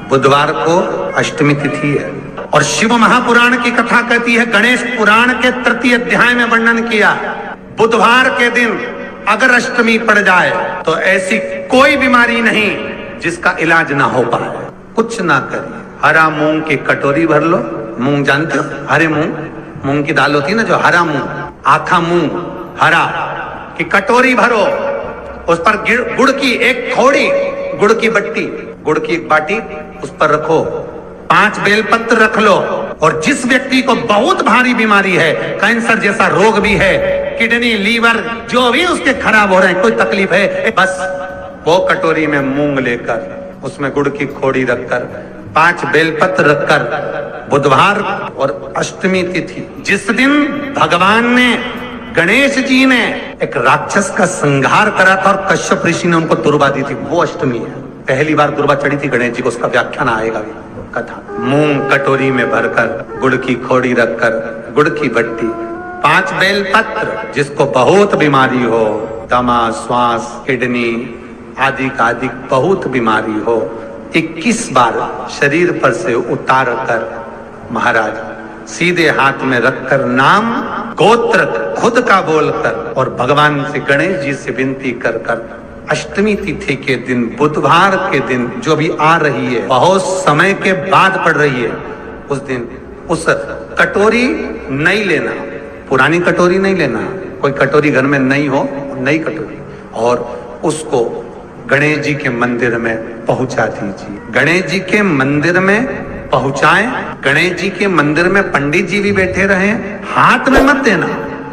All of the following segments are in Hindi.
बुधवार को अष्टमी तिथि है और शिव महापुराण की कथा कहती है, गणेश पुराण के तृतीय अध्याय में वर्णन किया, बुधवार के दिन अगर अष्टमी पड़ जाए तो ऐसी कोई बीमारी नहीं जिसका इलाज ना हो पाए। कुछ ना करिए, हरा मूंग की कटोरी भर लो, मूंग जानते हो, हरे मूंग की दाल होती है ना, जो हरा मूंग, आखा मूंग हरा की कटोरी भरो, उस पर गुड़ की एक खोड़ी, गुड़ की बट्टी, गुड़ की एक बाटी उस पर रखो, 5 बेलपत्र रख लो, और जिस व्यक्ति को बहुत भारी बीमारी है, कैंसर जैसा रोग भी है, किडनी लीवर जो भी उसके खराब हो रहे हैं, कोई तकलीफ है, बस वो कटोरी में मूंग लेकर उसमें गुड़ की खोड़ी रखकर 5 बेलपत्र रखकर, बुधवार और अष्टमी तिथि जिस दिन भगवान ने, गणेश जी ने एक राक्षस का संहार करा था और कश्यप ऋषि ने उनको दुर्वा दी थी, वो अष्टमी है। पहली बार दुर्वा चढ़ी थी गणेश जी को, उसका व्याख्यान आएगा भी कथा। मूंग कटोरी में भरकर, गुड़ की खोड़ी रखकर, गुड़ की बट्टी, 5 बेलपत्र, जिसको बहुत बीमारी हो, दमा, श्वास, किडनी आदि का आदि बहुत बीमारी हो, 21 बार शरीर पर से उतार कर महाराज सीधे हाथ में रखकर नाम गोत्र खुद का बोलकर और भगवान से, गणेश जी से विनती कर कर अष्टमी तिथि के दिन, बुधवार के दिन जो भी आ रही है, बहुत समय के बाद पड़ रही है, उस दिन उस कटोरी नहीं लेना, पुरानी कटोरी नहीं लेना, कोई कटोरी घर में नहीं हो, नई कटोरी, और उसको गणेश जी के मंदिर में पहुंचा दीजिए। गणेश जी के मंदिर में पहुंचाएं, गणेश जी के मंदिर में पंडित जी भी बैठे रहे, हाथ में मत देना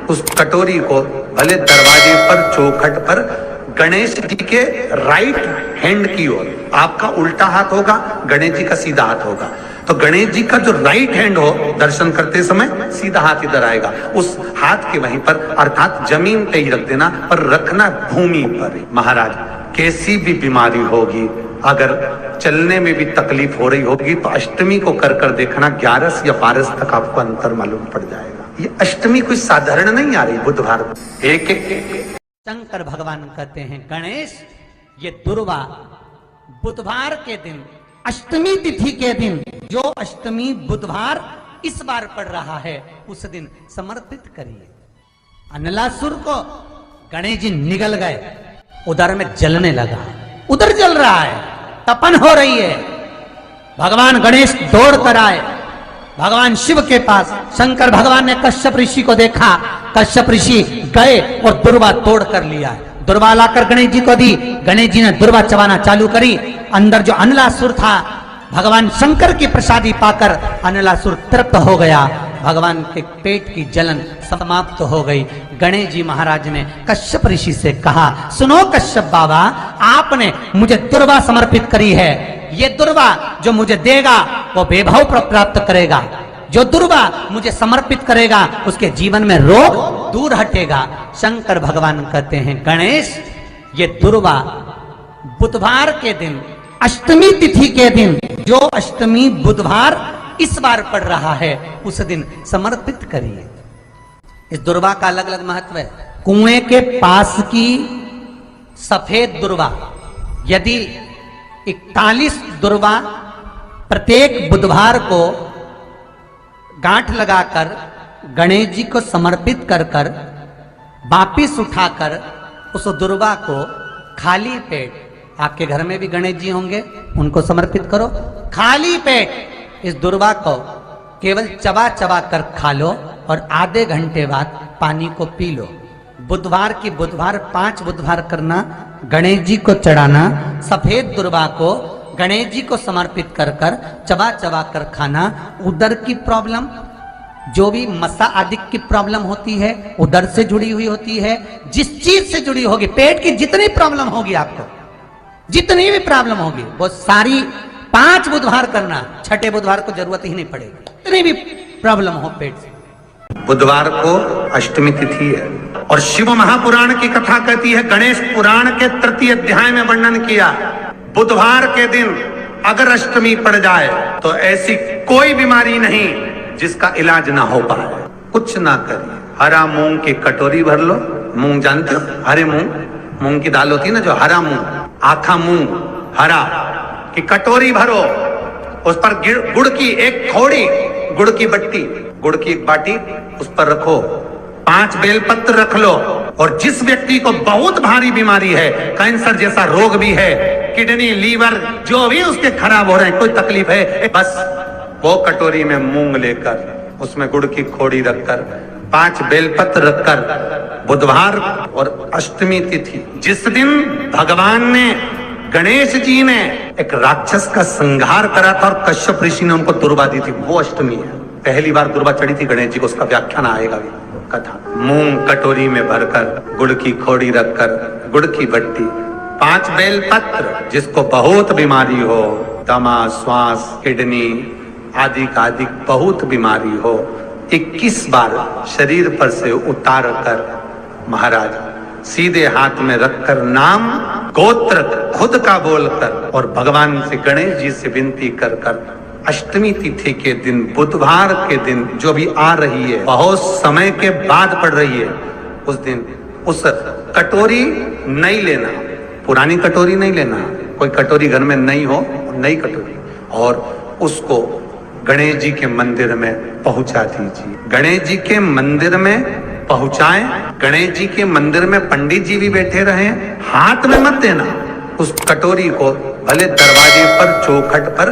उस कटोरी को, भले दरवाजे पर, चौखट पर, गणेश जी के राइट हैंड की ओर, आपका उल्टा हाथ होगा, गणेश जी का सीधा हाथ होगा, तो गणेश जी का जो राइट हैंड हो, दर्शन करते समय सीधा हाथ इधर आएगा, उस हाथ के वहीं पर, अर्थात जमीन पे ही रख देना, पर रखना भूमि पर। महाराज कैसी भी बीमारी होगी, अगर चलने में भी तकलीफ हो रही होगी, तो अष्टमी को कर कर देखना, 11 या 12 तक आपको अंतर मालूम पड़ जाएगा। ये अष्टमी कोई साधारण नहीं आ रही, बुधवार को एक शंकर भगवान कहते हैं, गणेश ये दुर्वा बुधवार के दिन, अष्टमी तिथि के दिन, जो अष्टमी बुधवार इस बार पड़ रहा है, उस दिन समर्पित करिए। अनलासुर को गणेश जी निगल गए, उधर में जलने लगा, उधर जल रहा है, तपन हो रही है, भगवान गणेश दौड़ कर आए भगवान शिव के पास। शंकर भगवान ने कश्यप ऋषि को देखा, कश्यप ऋषि गए और दुर्वा तोड़ कर लिया, दुर्वा लाकर गणेश जी को दी, गणेश जी ने दुर्वा चबाना चालू करी, अंदर जो अनलासुर था, भगवान शंकर की प्रसादी पाकर अनलासुर तृप्त हो गया, भगवान के पेट की जलन समाप्त हो गई। गणेश जी महाराज ने कश्यप ऋषि से कहा, सुनो कश्यप बाबा, आपने मुझे दुर्वा समर्पित करी है, ये दुर्वा जो मुझे देगा वो वैभव प्राप्त करेगा, जो दुर्वा मुझे समर्पित करेगा उसके जीवन में रोग दूर हटेगा। शंकर भगवान कहते हैं, गणेश ये दुर्वा बुधवार के दिन, अष्टमी तिथि के दिन, जो अष्टमी बुधवार इस बार पड़ रहा है, उस दिन समर्पित करिए। इस दुर्वा का अलग अलग महत्व है। कुएं के पास की सफेद दुर्वा, यदि 41 दुर्वा प्रत्येक बुधवार को गांठ लगाकर गणेश जी को समर्पित कर कर वापिस उठाकर उस दुर्वा को खाली पेट, आपके घर में भी गणेश जी होंगे, उनको समर्पित करो, खाली पेट इस दुर्वा को केवल चबा चबा कर खा लो और आधे घंटे बाद पानी को पी लो। बुधवार की बुधवार 5 बुधवार करना, गणेश जी को चढ़ाना, सफेद दुर्वा को गणेश जी को समर्पित कर कर चबा चबा कर खाना। उदर की प्रॉब्लम, जो भी मसा आदि की प्रॉब्लम होती है, उदर से जुड़ी हुई होती है, जिस चीज से जुड़ी होगी, पेट की जितनी प्रॉब्लम होगी, आपको जितनी भी प्रॉब्लम होगी, वो सारी 5 बुधवार करना, छठे बुधवार को जरूरत ही नहीं पड़ेगी, जितनी भी प्रॉब्लम हो पेट से। बुधवार को अष्टमी तिथि है और शिव महापुराण की कथा कहती है, गणेश पुराण के तृतीय अध्याय में वर्णन किया, बुधवार के दिन अगर अष्टमी पड़ जाए तो ऐसी कोई बीमारी नहीं जिसका इलाज ना हो पाए। कुछ ना करिए, हरा मूंग की कटोरी भर लो, मूंग जानते हो, हरे मूंग की दाल होती है ना, जो हरा मूंग, आखा मूंग हरा की कटोरी भरो, उस पर गुड़ की एक थोड़ी, गुड़ की बट्टी, गुड़ की एक बाटी उस पर रखो, 5 बेलपत्र रख लो, और जिस व्यक्ति को बहुत भारी बीमारी है, कैंसर जैसा रोग भी है, किडनी, लीवर जो भी उसके खराब हो रहे हैं, कोई तकलीफ है, बस वो कटोरी में मूंग लेकर उसमें गुड़ की खोड़ी रखकर 5 बेलपत्र रखकर, बुधवार और अष्टमी तिथि जिस दिन भगवान ने, गणेश जी ने एक राक्षस का संहार करा था और कश्यप ऋषि ने उनको दुर्वा दी थी, वो अष्टमी है। पहली बार दुर्वा चढ़ी थी गणेश जी को, उसका व्याख्यान आएगा भी कथा। मूंग कटोरी में भरकर, गुड़ की खोड़ी रखकर, गुड़ की बट्टी, 5 बेलपत्र, जिसको बहुत बीमारी हो, दमा, श्वास, किडनी आदि का आदि बहुत बीमारी हो, 21 बार शरीर पर से उतार कर महाराज सीधे हाथ में रखकर नाम गोत्र खुद का बोलकर और भगवान से, गणेश जी से विनती कर कर अष्टमी तिथि के दिन, बुधवार के दिन जो भी आ रही है, बहुत समय के बाद पड़ रही है, उस दिन उस कटोरी नहीं लेना, पुरानी कटोरी नहीं लेना, कोई कटोरी घर में नहीं हो, नई कटोरी, और उसको गणेश जी के मंदिर में पहुंचा दीजिए। गणेश जी के मंदिर में पहुंचाएं, गणेश जी के मंदिर में पंडित जी भी बैठे रहे, हाथ में मत देना उस कटोरी को, भले दरवाजे पर, चौखट पर,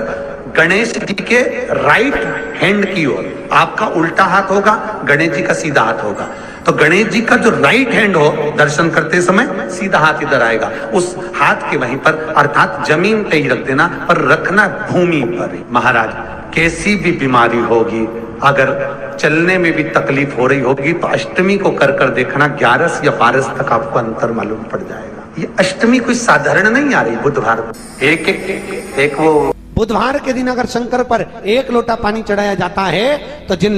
गणेश जी के राइट हैंड की ओर, आपका उल्टा हाथ होगा, गणेश जी का सीधा हाथ होगा, तो गणेश जी का जो राइट हैंड हो, दर्शन करते समय सीधा हाथ इधर आएगा, उस हाथ के वहीं पर, अर्थात जमीन पे ही रख देना, पर रखना भूमि पर। महाराज कैसी भी बीमारी होगी, अगर चलने में भी तकलीफ हो रही होगी, तो अष्टमी को कर कर देखना, 11 या 12 तक आपको अंतर मालूम पड़ जाएगा। ये अष्टमी कोई साधारण नहीं आ रही, बुधवार एक वो बुधवार के दिन अगर शंकर पर 1 लोटा पानी चढ़ाया जाता है, तो जिन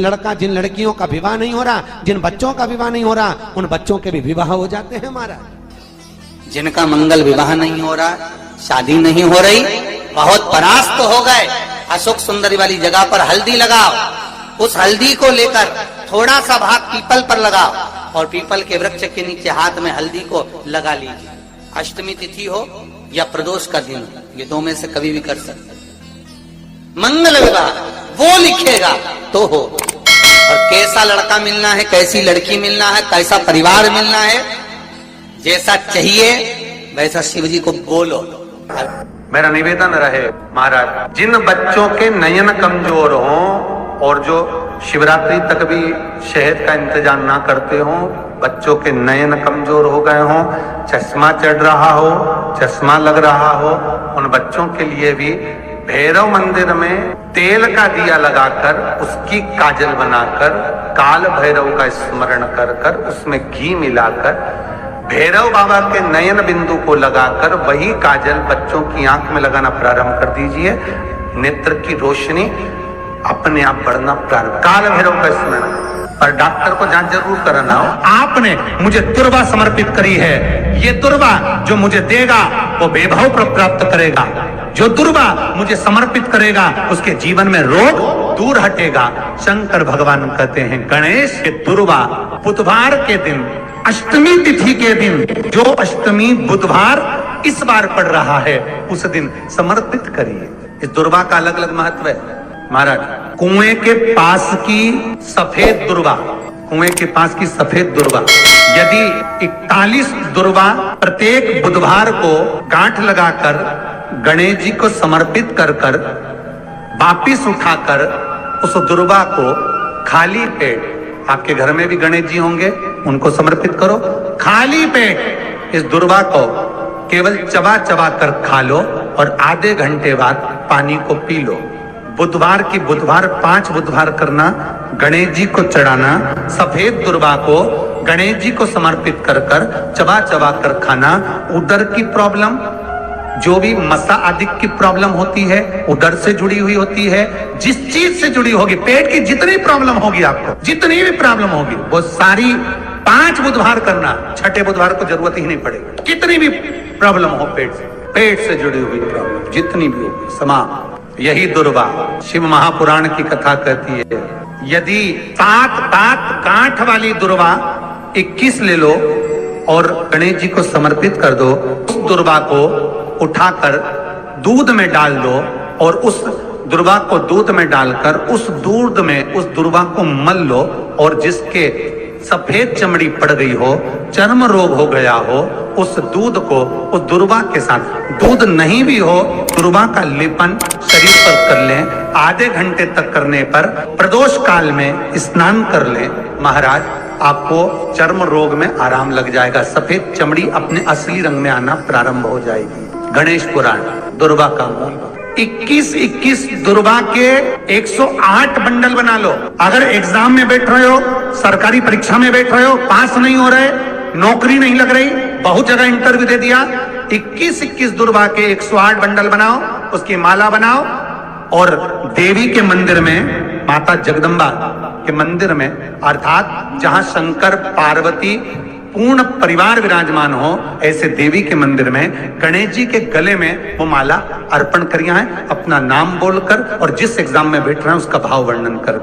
लड़कियों का विवाह नहीं हो रहा, जिन बच्चों का विवाह नहीं हो रहा, उन बच्चों के भी विवाह हो जाते हैं महाराज। जिनका मंगल विवाह नहीं हो रहा, शादी नहीं हो रही, बहुत परास्त हो गए, अशोक सुंदरी वाली जगह पर हल्दी लगाओ, उस हल्दी को लेकर थोड़ा सा भाग पीपल पर लगाओ, और पीपल के वृक्ष के नीचे हाथ में हल्दी को लगा लीजिए। अष्टमी तिथि हो या प्रदोष का दिन, ये 2 में से कभी भी कर सकते। मंगल विवाह वो लिखेगा तो हो, और कैसा लड़का मिलना है, कैसी लड़की मिलना है, कैसा परिवार मिलना है, जैसा चाहिए वैसा शिव जी को बोलो। मेरा निवेदन रहे महाराज, जिन बच्चों के नयन कमजोर हों और जो शिवरात्रि तक भी शहद का इंतजाम ना करते हों, बच्चों के नयन कमजोर हो गए हों, चश्मा चढ़ रहा हो, चश्मा लग रहा हो, उन बच्चों के लिए भी भैरव मंदिर में तेल का दिया लगाकर, उसकी काजल बनाकर, काल भैरव का स्मरण कर कर, उसमें घी मिलाकर, भैरव बाबा के नयन बिंदु को लगाकर वही काजल बच्चों की आंख में लगाना प्रारंभ कर दीजिए। नेत्र की रोशनी अपने आप बढ़ना प्रारंभ, काल भैरव का स्मरण। पर डॉक्टर को जांच जरूर कराना हो। आपने मुझे दुर्वा समर्पित करी है, ये दुर्वा जो मुझे देगा वो वैभव प्राप्त करेगा, जो दुर्वा मुझे समर्पित करेगा उसके जीवन में रोग दूर हटेगा। शंकर भगवान कहते हैं, गणेश के दुर्वा बुधवार के दिन, अष्टमी तिथि के दिन, जो अष्टमी बुधवार इस बार पड़ रहा है, उस दिन समर्पित करिए। इस दुर्वा का अलग अलग महत्व है महाराज। कुएं के पास की सफेद दुर्वा, कुएं के पास की सफेद दुर्वा, यदि 41 दुर्वा प्रत्येक बुधवार को गांठ लगाकर गणेश जी को समर्पित कर कर वापिस उठाकर उस दुर्वा को खाली पेट, आपके घर में भी गणेश जी होंगे, उनको समर्पित करो, खाली पेट इस दुर्वा को केवल चबा चबा कर खा लो और आधे घंटे बाद पानी को पी लो। बुधवार की बुधवार 5 बुधवार करना, गणेश जी को चढ़ाना, सफेद दुर्वा को गणेश जी को समर्पित कर कर चबा चबा कर खाना। उदर की प्रॉब्लम, जो भी मसा आदि की प्रॉब्लम होती है, उदर से जुड़ी हुई होती है, जिस चीज से जुड़ी होगी, पेट की जितनी प्रॉब्लम होगी, आपको जितनी भी प्रॉब्लम होगी, वो सारी 5 बुधवार करना, छठे बुधवार को जरूरत ही नहीं पड़ेगी। कितनी भी प्रॉब्लम हो पेट से जुड़ी हुई प्रॉब्लम जितनी भी होगी, समाप्त। यही दुर्वा शिव महापुराण की कथा कहती है, यदि 7 गांठ वाली दुर्वा 21 ले लो और गणेश जी को समर्पित कर दो, उस दुर्वा को उठाकर दूध में डाल दो और उस दुर्वा को दूध में डालकर उस दूध में उस दुर्वा को मल लो, और जिसके सफेद चमड़ी पड़ गई हो, चर्म रोग हो गया हो, उस दूध को उस दुर्वा के साथ, दूध नहीं भी हो, दुर्वा का लेपन शरीर पर कर लें। आधे घंटे तक करने पर प्रदोष काल में स्नान कर लें। महाराज, आपको चर्म रोग में आराम लग जाएगा, सफेद चमड़ी अपने असली रंग में आना प्रारंभ हो जाएगी। गणेश पुराण, दुर्वा का मूल। 21 दुर्वा के 108 बंडल बना लो। अगर एग्जाम में बैठ रहे हो, सरकारी परीक्षा में बैठ रहे हो, पास नहीं हो रहे, नौकरी नहीं लग रही, बहुत जगह इंटरव्यू दे दिया, 21 दुर्वा के 108 बंडल बनाओ, उसकी माला बनाओ, और देवी के मंदिर में, माता जगदम्बा के मंदिर में, अर्थात जहां शंकर पार्वती पूर्ण परिवार विराजमान हो, ऐसे देवी के मंदिर में गणेश जी के गले में वो माला अर्पण करिया है, अपना नाम बोलकर और जिस एग्जाम में बैठ रहे हैं उसका भाव वर्णन कर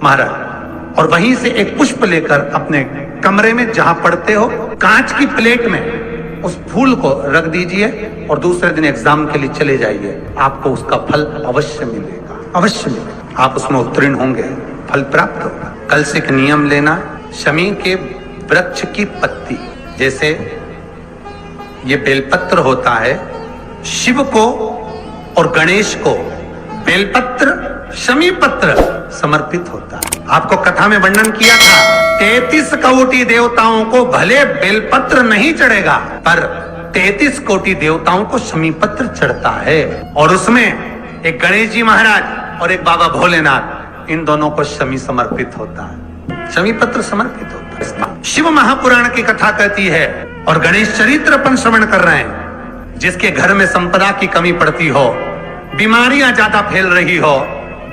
महाराज। और वहीं से एक पुष्प लेकर अपने कमरे में जहां पढ़ते हो, कांच की प्लेट में उस फूल को रख दीजिए और दूसरे दिन एग्जाम के लिए चले जाइए। आपको उसका फल अवश्य मिलेगा, अवश्य मिलेगा। आप उसमें उत्तीर्ण होंगे, फल प्राप्त होगा। कल से एक नियम लेना, शमी के वृक्ष की पत्ती, जैसे ये बेलपत्र होता है, शिव को और गणेश को बेलपत्र, शमी पत्र समर्पित होता है। आपको कथा में वर्णन किया था, 33 कोटि देवताओं को भले बेलपत्र नहीं चढ़ेगा, पर 33 कोटि देवताओं को शमी पत्र चढ़ता है। और उसमें एक गणेश जी महाराज और एक बाबा भोलेनाथ, इन दोनों को शमी समर्पित होता है, शमी पत्र समर्पित होता है। शिव महापुराण की कथा कहती है, और गणेश चरित्र अपन श्रवण कर रहे हैं, जिसके घर में संपदा की कमी पड़ती हो, बीमारियां ज्यादा फैल रही हो,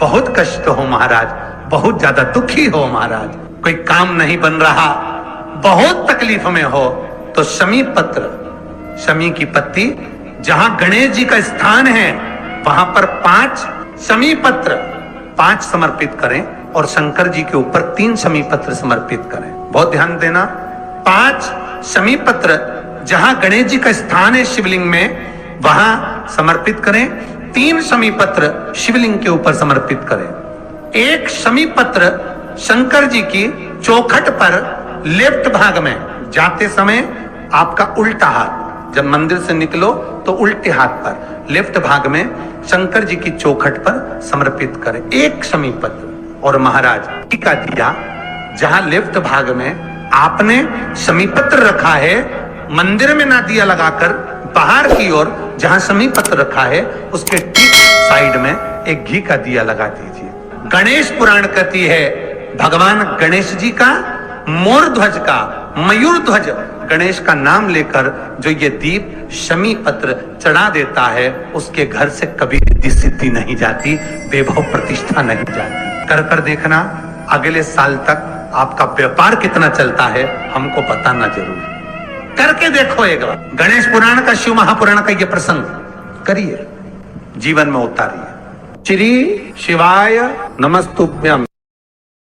बहुत कष्ट हो महाराज, बहुत ज्यादा दुखी हो महाराज, कोई काम नहीं बन रहा, बहुत तकलीफ में हो, तो शमी पत्र, शमी की पत्ती, जहां गणेश जी का स्थान है वहां पर 5 शमी पत्र 5 समर्पित करें, और शंकर जी के ऊपर 3 शमी पत्र समर्पित करें। बहुत ध्यान देना, 5 शमी पत्र जहां गणेश जी का स्थान है शिवलिंग में, वहां समर्पित करें। 3 शमी पत्र शिवलिंग के ऊपर समर्पित करें। 1 शमी पत्र शंकर जी की चौखट पर लेफ्ट भाग में, जाते समय आपका उल्टा हाथ, जब मंदिर से निकलो तो उल्टे हाथ पर लेफ्ट भाग में शंकर जी की चौखट पर समर्पित करें 1 शमी पत्र। और महाराज टीका दिया, जहां लेफ्ट भाग में आपने शमी पत्र रखा है, मंदिर में ना दिया लगाकर बाहर की ओर जहां शमी पत्र रखा है, उसके ठीक साइड में एक घी का दिया लगा दीजिए। गणेश पुराण कहती है, भगवान गणेश जी का, मोर ध्वज का, मयूर ध्वज गणेश का नाम लेकर जो ये दीप शमी पत्र चढ़ा देता है, उसके घर से कभी रिद्धि सिद्धि नहीं जाती, वैभव प्रतिष्ठा नहीं जाती। कर कर देखना, अगले साल तक आपका व्यापार कितना चलता है हमको बताना जरूर। करके देखो एक बार, गणेश पुराण का, शिव महापुराण का ये प्रसंग करिए, जीवन में उतारिए। श्री शिवाय नमस्तुभ्यम।